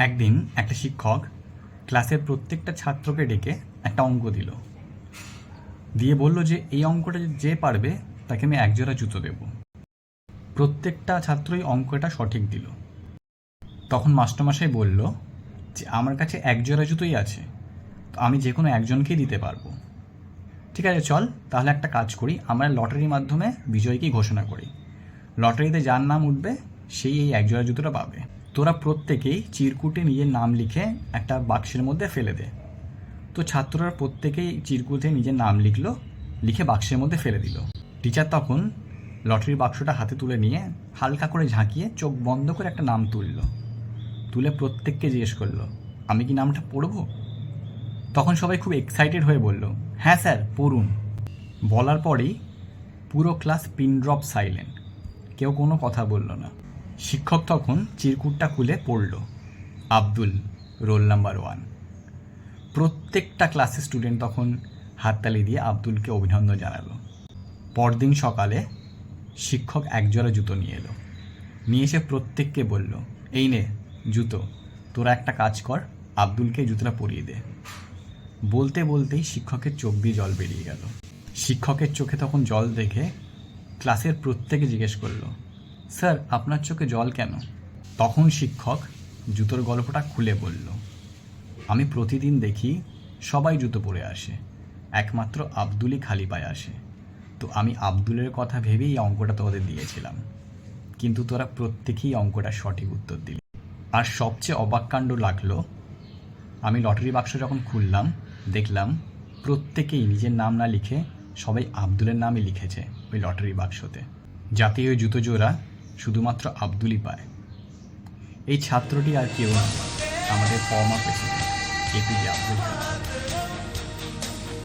একদিন একটা শিক্ষক ক্লাসের প্রত্যেকটা ছাত্রকে ডেকে একটা অঙ্ক দিল, দিয়ে বলল যে এই অঙ্কটা যে পারবে তাকে আমি একজোড়া জুতো দেব। প্রত্যেকটা ছাত্রই অঙ্কটা সঠিক দিল। তখন মাস্টারমশাই বলল যে আমার কাছে একজোড়া জুতোই আছে, তো আমি যে কোনো একজনকেই দিতে পারবো। ঠিক আছে, চল তাহলে একটা কাজ করি, আমরা লটারির মাধ্যমে বিজয়ীকে ঘোষণা করি। লটারিতে যার নাম উঠবে সেই এই একজোড়া জুতোটা পাবে। তোরা প্রত্যেকেই চিরকুটে নিজের নাম লিখে একটা বাক্সের মধ্যে ফেলে দে। তো ছাত্ররা প্রত্যেকেই চিরকুটে নিজের নাম লিখলো, লিখে বাক্সের মধ্যে ফেলে দিল। টিচার তখন লটারির বাক্সটা হাতে তুলে নিয়ে হালকা করে ঝাঁকিয়ে চোখ বন্ধ করে একটা নাম তুলে প্রত্যেককে জিজ্ঞেস করলো, আমি কি নামটা পড়বো? তখন সবাই খুব এক্সাইটেড হয়ে বলল, হ্যাঁ স্যার পড়ুন। বলার পরেই পুরো ক্লাস পিন ড্রপ সাইলেন্ট, কেউ কোনো কথা বলল না। শিক্ষক তখন চিরকুটটা খুলে পড়ল, আব্দুল, রোল নাম্বার 1। প্রত্যেকটা ক্লাসের স্টুডেন্ট তখন হাততালি দিয়ে আব্দুলকে অভিনন্দন জানালো। পরদিন সকালে শিক্ষক একজোড়া জুতো নিয়ে এলো, নিয়ে এসে প্রত্যেককে বলল, এই নে জুতো, তোরা একটা কাজ কর, আব্দুলকে জুতোটা পরিয়ে দে। বলতে বলতেই শিক্ষকের চোখ দিয়ে জল বেরিয়ে গেল। শিক্ষকের চোখে তখন জল দেখে ক্লাসের প্রত্যেকে জিজ্ঞেস করলো, স্যার আপনার চোখে জল কেন? তখন শিক্ষক জুতোর গল্পটা খুলে বলল, আমি প্রতিদিন দেখি সবাই জুতো পরে আসে, একমাত্র আব্দুলই খালি পায়ে আসে। তো আমি আব্দুলের কথা ভেবেই এই অঙ্কটা তোদের দিয়েছিলাম, কিন্তু তোরা প্রত্যেকেই অঙ্কটা সঠিক উত্তর দিলি। আর সবচেয়ে অবাক কাণ্ড লাগলো, আমি লটারি বাক্স যখন খুললাম দেখলাম প্রত্যেকেই নিজের নাম না লিখে সবাই আব্দুলের নামই লিখেছে ওই লটারি বাক্সতে, যাতে ওই জুতো জোড়া শুধুমাত্র আব্দুলই পায়। এই ছাত্রটি আর কেউ না, আমাদের former president APJ Abdul Kalam.